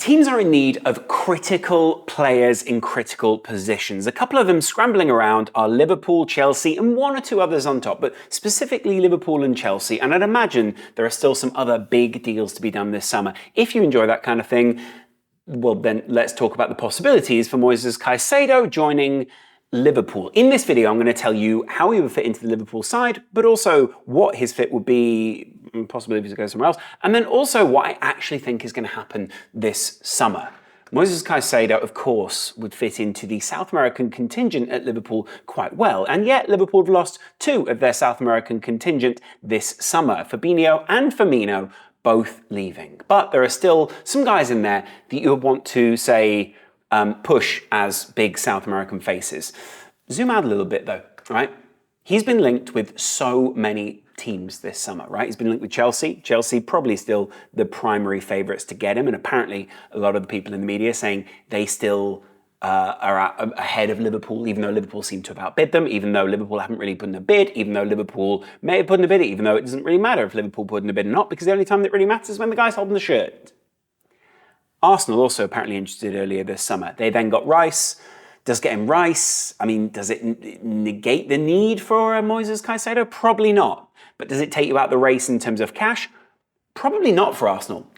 Teams are in need of critical players in critical positions. A couple of them scrambling around are Liverpool, Chelsea, and one or two others on top, but specifically Liverpool and Chelsea. And I'd imagine there are still some other big deals to be done this summer. If you enjoy that kind of thing, well, then let's talk about the possibilities for Moisés Caicedo joining Liverpool. In this video, I'm going to tell you how he would fit into the Liverpool side, but also what his fit would be, possibly to go somewhere else, and then also what I actually think is going to happen this summer. Moisés Caicedo, of course, would fit into the South American contingent at Liverpool quite well, and yet Liverpool have lost two of their South American contingent this summer, Fabinho and Firmino, both leaving. But there are still some guys in there that you would want to, say, push as big South American faces. Zoom out a little bit though, right? He's been linked with so many teams this summer, right? He's been linked with Chelsea. Chelsea probably still the primary favourites to get him, and apparently a lot of the people in the media saying they still are ahead of Liverpool, even though Liverpool seem to have outbid them, even though Liverpool haven't really put in a bid, even though Liverpool may have put in a bid, even though it doesn't really matter if Liverpool put in a bid or not, because the only time that really matters is when the guy's holding the shirt. Arsenal also apparently interested earlier this summer. They then got Rice. Does getting Rice, I mean, does it negate the need for a Moisés Caicedo? Probably not. But does it take you out the race in terms of cash? Probably not for Arsenal.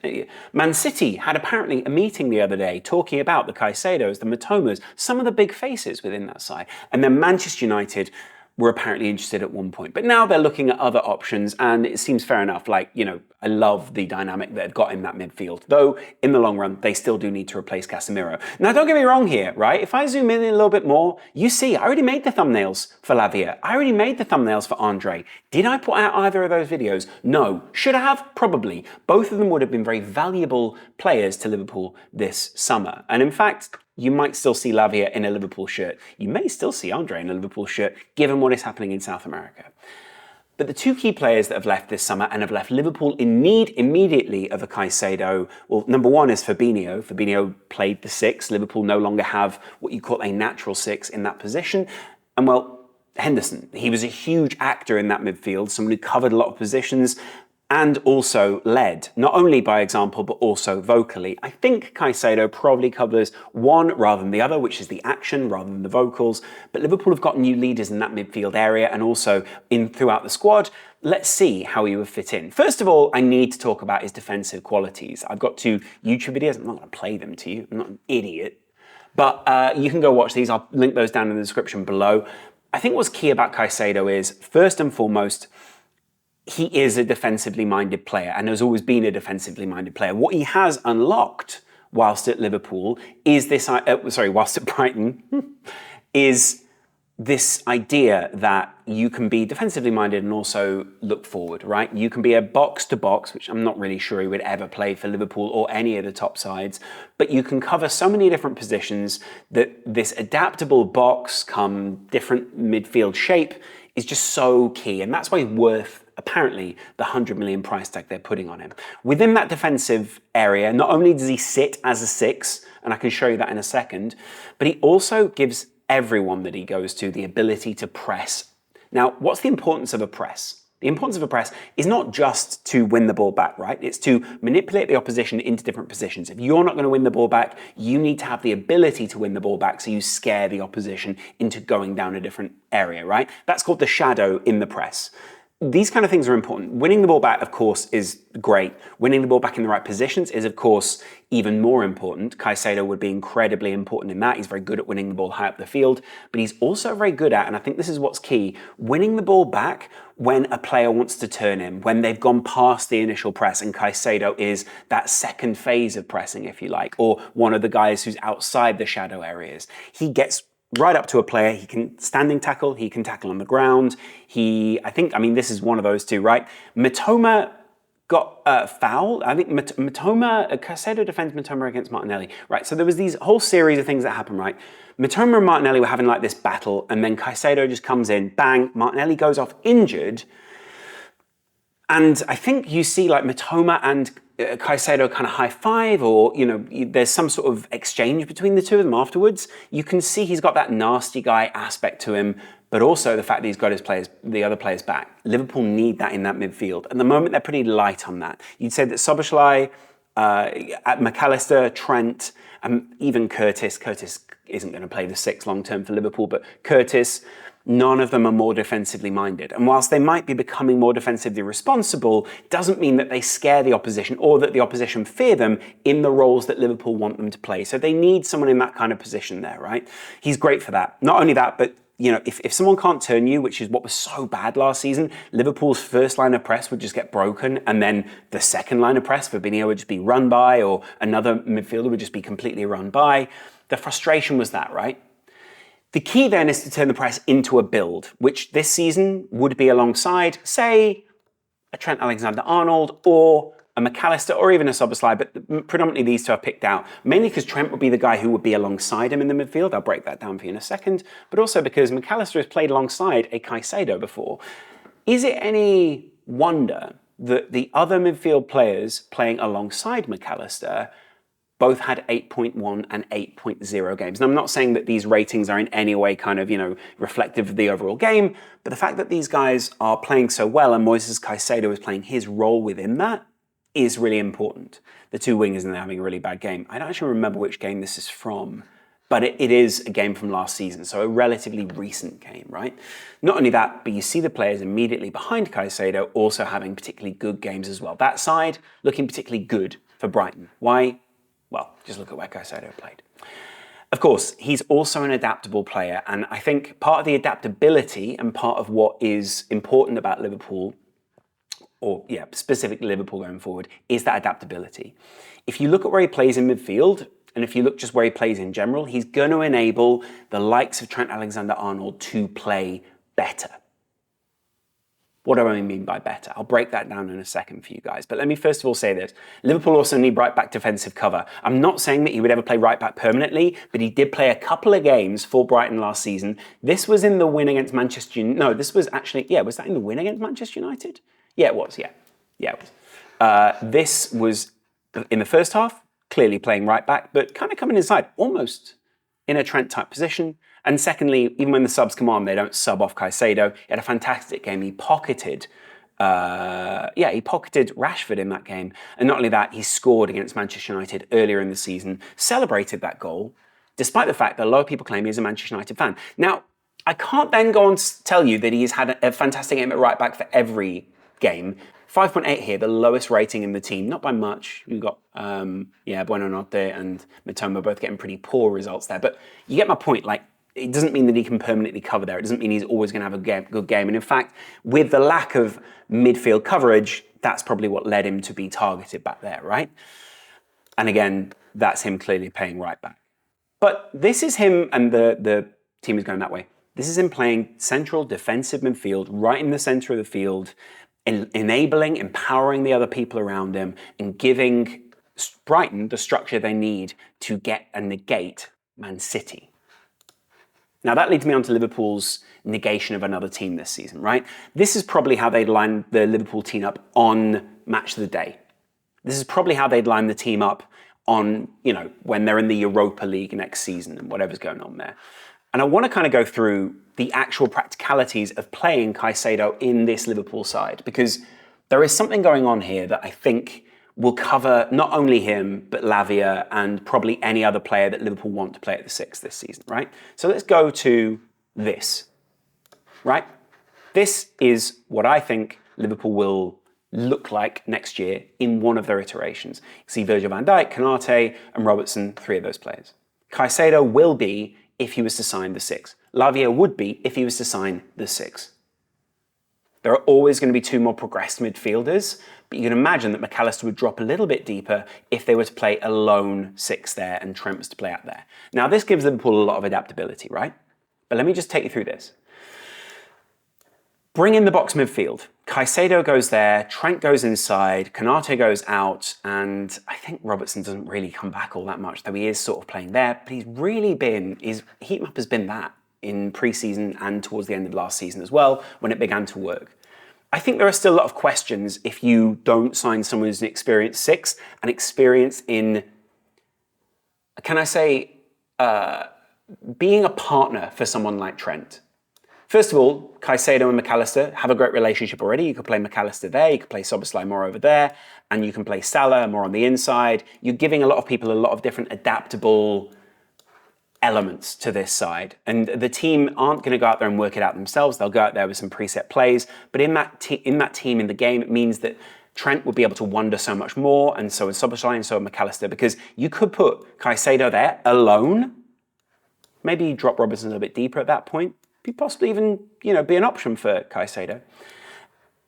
Man City had apparently a meeting the other day talking about the Caicedos, the Mitomas, some of the big faces within that side. And then Manchester United were apparently interested at one point. But now they're looking at other options, and it seems fair enough. Like, you know, I love the dynamic that they've got in that midfield. Though, in the long run, they still do need to replace Casemiro. Now, don't get me wrong here, right? If I zoom in a little bit more, you see, I already made the thumbnails for Lavia. I already made the thumbnails for Andre. Did I put out either of those videos? No. Should I have? Probably. Both of them would have been very valuable players to Liverpool this summer. And in fact, you might still see Lavia in a Liverpool shirt. You may still see Andre in a Liverpool shirt, given what is happening in South America. But the two key players that have left this summer and have left Liverpool in need immediately of a Caicedo, well, number one is Fabinho. Fabinho played the six. Liverpool no longer have what you call a natural six in that position. And well, Henderson, he was a huge actor in that midfield, someone who covered a lot of positions, and also led, not only by example, but also vocally. I think Caicedo probably covers one rather than the other, which is the action rather than the vocals. But Liverpool have got new leaders in that midfield area and also throughout the squad. Let's see how he would fit in. First of all, I need to talk about his defensive qualities. I've got two YouTube videos. I'm not going to play them to you. I'm not an idiot. But you can go watch these. I'll link those down in the description below. I think what's key about Caicedo is, first and foremost, he is a defensively minded player and has always been a defensively minded player. What he has unlocked whilst at Liverpool is this, whilst at Brighton, is this idea that you can be defensively minded and also look forward, right? You can be a box to box, which I'm not really sure he would ever play for Liverpool or any of the top sides, but you can cover so many different positions that this adaptable box come different midfield shape is just so key. And that's why he's worth apparently the 100 million price tag they're putting on him. Within that defensive area, not only does he sit as a six, and I can show you that in a second, but he also gives everyone that he goes to the ability to press. Now, what's the importance of a press? The importance of a press is not just to win the ball back, right? It's to manipulate the opposition into different positions. If you're not going to win the ball back, you need to have the ability to win the ball back so you scare the opposition into going down a different area, right? That's called the shadow in the press. These kind of things are important. Winning the ball back, of course, is great. Winning the ball back in the right positions is, of course, even more important. Caicedo would be incredibly important in that. He's very good at winning the ball high up the field, but he's also very good at, and I think this is what's key, winning the ball back when a player wants to turn him, when they've gone past the initial press, and Caicedo is that second phase of pressing, if you like, or one of the guys who's outside the shadow areas. He gets right up to a player. He can standing tackle, he can tackle on the ground. This is one of those two, right? Mitoma got fouled. I think Caicedo defends Mitoma against Martinelli, right? So there was these whole series of things that happened, right? Mitoma and Martinelli were having like this battle, and then Caicedo just comes in, bang, Martinelli goes off injured. And I think you see like Mitoma and Caicedo kind of high five, or, you know, there's some sort of exchange between the two of them afterwards. You can see he's got that nasty guy aspect to him, but also the fact that he's got the other players back. Liverpool need that in that midfield. At the moment, they're pretty light on that. You'd say that Szoboszlai At McAllister, Trent, and even Curtis. Curtis isn't going to play the 6 long term for Liverpool, but Curtis, none of them are more defensively minded. And whilst they might be becoming more defensively responsible, doesn't mean that they scare the opposition or that the opposition fear them in the roles that Liverpool want them to play. So they need someone in that kind of position there, right? He's great for that. Not only that, but if someone can't turn you, which is what was so bad last season, Liverpool's first line of press would just get broken, and then the second line of press, Fabinho, would just be run by, or another midfielder would just be completely run by. The frustration was that, right? The key then is to turn the press into a build, which this season would be alongside, say, a Trent Alexander-Arnold or a McAllister or even a Szoboszlai, but predominantly these two are picked out, mainly because Trent would be the guy who would be alongside him in the midfield. I'll break that down for you in a second, but also because McAllister has played alongside a Caicedo before. Is it any wonder that the other midfield players playing alongside McAllister both had 8.1 and 8.0 games? And I'm not saying that these ratings are in any way kind of, reflective of the overall game, but the fact that these guys are playing so well and Moisés Caicedo is playing his role within that is really important. The two wingers and they're having a really bad game. I don't actually remember which game this is from, but it is a game from last season, so a relatively recent game, right? Not only that, but you see the players immediately behind Caicedo also having particularly good games as well. That side looking particularly good for Brighton. Why? Well, just look at where Caicedo played. Of course, he's also an adaptable player, and I think part of the adaptability and part of what is important about Liverpool, or specifically Liverpool going forward, is that adaptability. If you look at where he plays in midfield, and if you look just where he plays in general, he's going to enable the likes of Trent Alexander-Arnold to play better. What do I mean by better? I'll break that down in a second for you guys. But let me first of all say this. Liverpool also need right-back defensive cover. I'm not saying that he would ever play right-back permanently, but he did play a couple of games for Brighton last season. This was in the win against Manchester United. No, this was actually, was that in the win against Manchester United? Yeah, it was, yeah. Yeah, it was. This was in the first half, clearly playing right-back, but kind of coming inside, almost in a Trent-type position. And secondly, even when the subs come on, they don't sub off Caicedo. He had a fantastic game. He pocketed Rashford in that game. And not only that, he scored against Manchester United earlier in the season, celebrated that goal, despite the fact that a lot of people claim he's a Manchester United fan. Now, I can't then go on to tell you that he's had a fantastic game at right back for every game. 5.8 here, the lowest rating in the team, not by much. We've got, Bueno Norte and Mitoma both getting pretty poor results there. But you get my point, it doesn't mean that he can permanently cover there. It doesn't mean he's always going to have a good game. And in fact, with the lack of midfield coverage, that's probably what led him to be targeted back there, right? And again, that's him clearly playing right back. But this is him, and the team is going that way. This is him playing central defensive midfield, right in the center of the field, enabling, empowering the other people around him, and giving Brighton the structure they need to get and negate Man City. Now that leads me on to Liverpool's negation of another team this season, right? This is probably how they'd line the Liverpool team up on Match of the Day. This is probably how they'd line the team up on, when they're in the Europa League next season and whatever's going on there. And I want to kind of go through the actual practicalities of playing Caicedo in this Liverpool side, because there is something going on here that I think will cover not only him, but Lavia and probably any other player that Liverpool want to play at the 6 this season, right? So let's go to this, right? This is what I think Liverpool will look like next year in one of their iterations. You see Virgil van Dijk, Konate, and Robertson, 3 of those players. Caicedo will be if he was to sign the 6. Lavia would be if he was to sign the 6. There are always going to be 2 more progressed midfielders, but you can imagine that McAllister would drop a little bit deeper if they were to play a lone 6 there and Trent was to play out there. Now, this gives Liverpool a lot of adaptability, right? But let me just take you through this. Bring in the box midfield. Caicedo goes there, Trent goes inside, Konate goes out, and I think Robertson doesn't really come back all that much, though he is sort of playing there, but he's really been, his heat map has been that in pre-season and towards the end of last season as well, when it began to work. I think there are still a lot of questions if you don't sign someone who's an experienced 6, and experience in, can I say, being a partner for someone like Trent. First of all, Caicedo and McAllister have a great relationship already. You could play McAllister there, you could play Szoboszlai more over there, and you can play Salah more on the inside. You're giving a lot of people a lot of different adaptable elements to this side. And the team aren't going to go out there and work it out themselves. They'll go out there with some preset plays. But in that team, in the game, it means that Trent will be able to wander so much more, and so is Szoboszlai and so is McAllister, because you could put Caicedo there alone, maybe drop Robertson a little bit deeper at that point, possibly even be an option for Caicedo.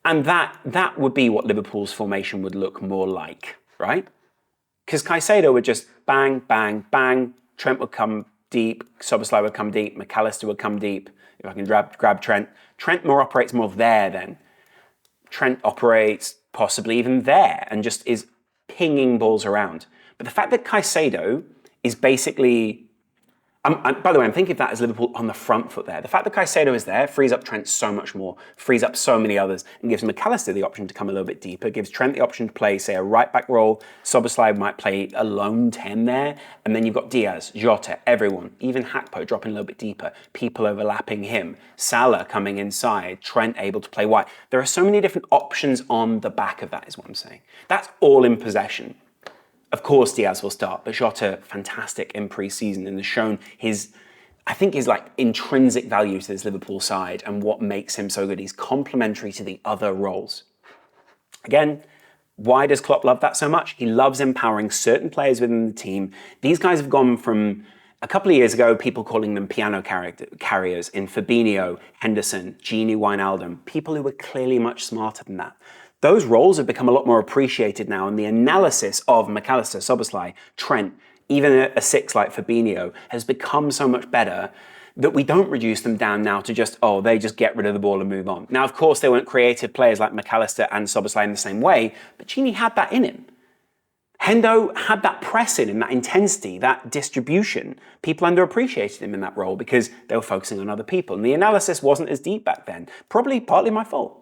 And that would be what Liverpool's formation would look more like, right? Because Caicedo would just bang, bang, bang, Trent would come deep, Szoboszlai would come deep, McAllister would come deep. If I can grab Trent. Trent operates more there then. Trent operates possibly even there and just is pinging balls around. But the fact that Caicedo is basically... by the way, I'm thinking of that as Liverpool on the front foot there. The fact that Caicedo is there frees up Trent so much more, frees up so many others, and gives McAllister the option to come a little bit deeper, gives Trent the option to play, say, a right-back role. Szoboszlai might play a lone 10 there, and then you've got Diaz, Jota, everyone, even Hakpo dropping a little bit deeper, people overlapping him, Salah coming inside, Trent able to play wide. There are so many different options on the back of that, is what I'm saying. That's all in possession. Of course, Diaz will start, but Jota, fantastic in pre-season and has shown his intrinsic value to this Liverpool side and what makes him so good. He's complementary to the other roles. Again, why does Klopp love that so much? He loves empowering certain players within the team. These guys have gone from, a couple of years ago, people calling them piano carriers in Fabinho, Henderson, Gini Wijnaldum, people who were clearly much smarter than that. Those roles have become a lot more appreciated now, and the analysis of McAllister, Szoboszlai, Trent, even a six like Fabinho, has become so much better that we don't reduce them down now to just, they just get rid of the ball and move on. Now, of course, they weren't creative players like McAllister and Szoboszlai in the same way, but Gini had that in him. Hendo had that press in him, that intensity, that distribution. People underappreciated him in that role because they were focusing on other people, and the analysis wasn't as deep back then. Probably partly my fault.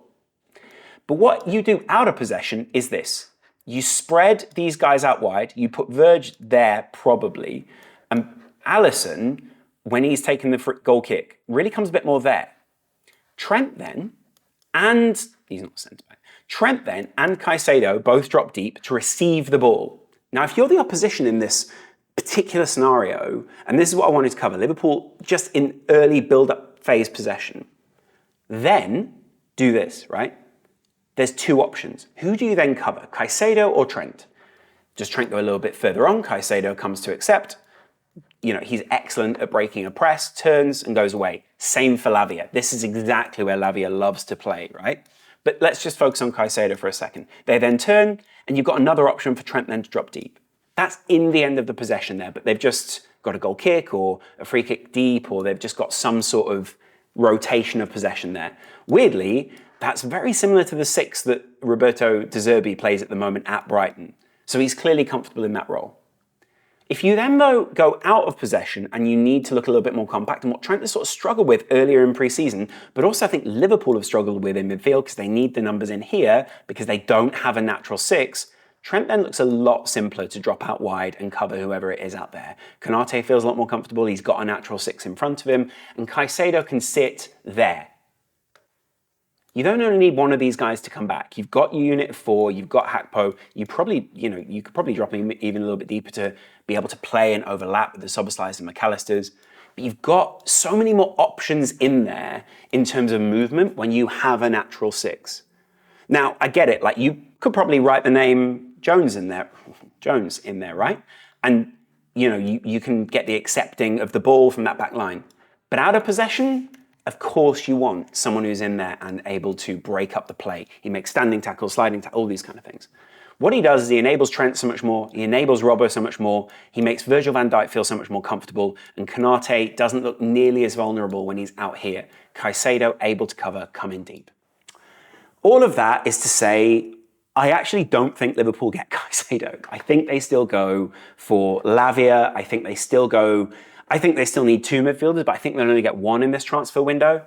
But what you do out of possession is this. You spread these guys out wide. You put Verge there probably. And Alisson, when he's taken the goal kick, really comes a bit more there. Trent then, and he's not centre back. Trent then and Caicedo both drop deep to receive the ball. Now, if you're the opposition in this particular scenario, and this is what I wanted to cover, Liverpool just in early build-up phase possession, then do this, right? There's two options. Who do you then cover, Caicedo or Trent? Does Trent go a little bit further on? Caicedo comes to accept. He's excellent at breaking a press, turns and goes away. Same for Lavia. This is exactly where Lavia loves to play, right? But let's just focus on Caicedo for a second. They then turn, and you've got another option for Trent then to drop deep. That's in the end of the possession there, but they've just got a goal kick or a free kick deep, or they've just got some sort of rotation of possession there. Weirdly, that's very similar to the 6 that Roberto De Zerbi plays at the moment at Brighton. So he's clearly comfortable in that role. If you then, though, go out of possession and you need to look a little bit more compact, and what Trent has sort of struggled with earlier in pre-season, but also I think Liverpool have struggled with in midfield because they need the numbers in here because they don't have a natural 6, Trent then looks a lot simpler to drop out wide and cover whoever it is out there. Konate feels a lot more comfortable. He's got a natural 6 in front of him, and Caicedo can sit there. You don't only need one of these guys to come back. You've got your unit of 4, you've got Hakpo. You could probably drop him even a little bit deeper to be able to play and overlap with the Szoboszlais and McAllisters. But you've got so many more options in there in terms of movement when you have a natural 6. Now, I get it. You could probably write the name Jones in there, right? And you can get the accepting of the ball from that back line. But out of possession, of course you want someone who's in there and able to break up the play. He makes standing tackles, sliding tackles, all these kind of things. What he does is he enables Trent so much more, he enables Robbo so much more, he makes Virgil van Dijk feel so much more comfortable, and Konate doesn't look nearly as vulnerable when he's out here. Caicedo able to cover, come in deep. All of that is to say, I actually don't think Liverpool get Caicedo. I think they still go for Lavia. I think they still need 2 midfielders, but I think they'll only get 1 in this transfer window.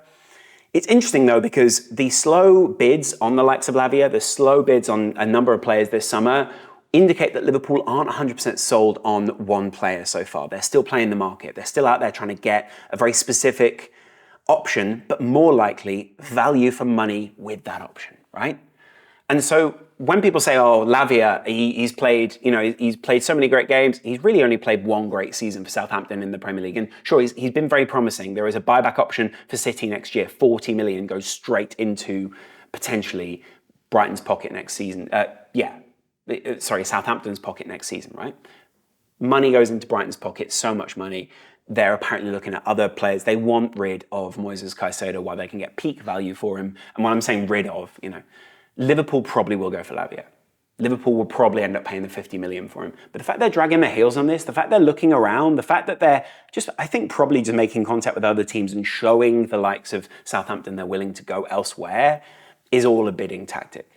It's interesting, though, because the slow bids on the likes of Lavia, the slow bids on a number of players this summer, indicate that Liverpool aren't 100% sold on one player so far. They're still playing the market. They're still out there trying to get a very specific option, but more likely value for money with that option, right? And so when people say, oh, Lavia, he's played so many great games, he's really only played one great season for Southampton in the Premier League. And sure, he's been very promising. There is a buyback option for City next year. 40 million goes straight into potentially Brighton's pocket next season. Southampton's pocket next season, right? Money goes into Brighton's pocket, so much money. They're apparently looking at other players. They want rid of Moisés Caicedo while they can get peak value for him. And when I'm saying rid of, Liverpool probably will go for Lavia. Liverpool will probably end up paying the 50 million for him. But the fact they're dragging their heels on this, the fact they're looking around, the fact that they're just, I think, probably just making contact with other teams and showing the likes of Southampton they're willing to go elsewhere is all a bidding tactic.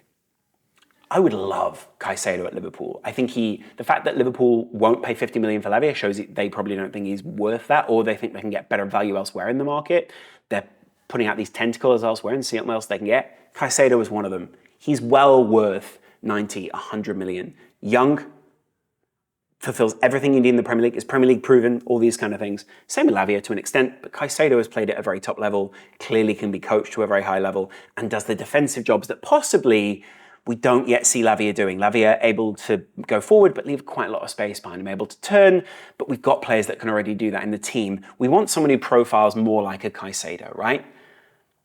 I would love Caicedo at Liverpool. I think the fact that Liverpool won't pay 50 million for Lavia shows they probably don't think he's worth that, or they think they can get better value elsewhere in the market. They're putting out these tentacles elsewhere and seeing what else they can get. Caicedo is one of them. He's well worth 90, 100 million. Young, fulfills everything you need in the Premier League, is Premier League proven, all these kind of things. Same with Lavia to an extent, but Caicedo has played at a very top level, clearly can be coached to a very high level, and does the defensive jobs that possibly we don't yet see Lavia doing. Lavia able to go forward, but leave quite a lot of space behind him, able to turn, but we've got players that can already do that in the team. We want someone who profiles more like a Caicedo, right?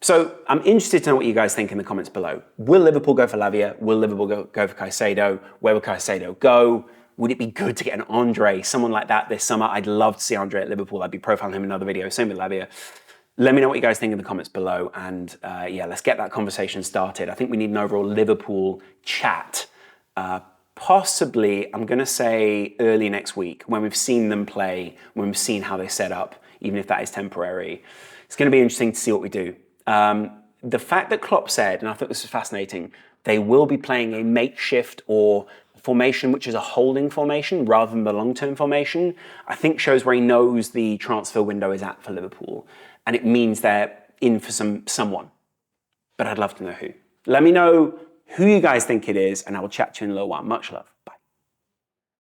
So I'm interested to know what you guys think in the comments below. Will Liverpool go for Lavia? Will Liverpool go for Caicedo? Where will Caicedo go? Would it be good to get an Andre, someone like that this summer? I'd love to see Andre at Liverpool. I'd be profiling him in another video. Same with Lavia. Let me know what you guys think in the comments below. And let's get that conversation started. I think we need an overall Liverpool chat. Possibly, I'm going to say early next week, when we've seen them play, when we've seen how they set up, even if that is temporary. It's going to be interesting to see what we do. The fact that Klopp said, and I thought this was fascinating, they will be playing a makeshift or formation which is a holding formation rather than the long-term formation, I think shows where he knows the transfer window is at for Liverpool. And it means they're in for someone. But I'd love to know who. Let me know who you guys think it is, and I will chat to you in a little while. Much love.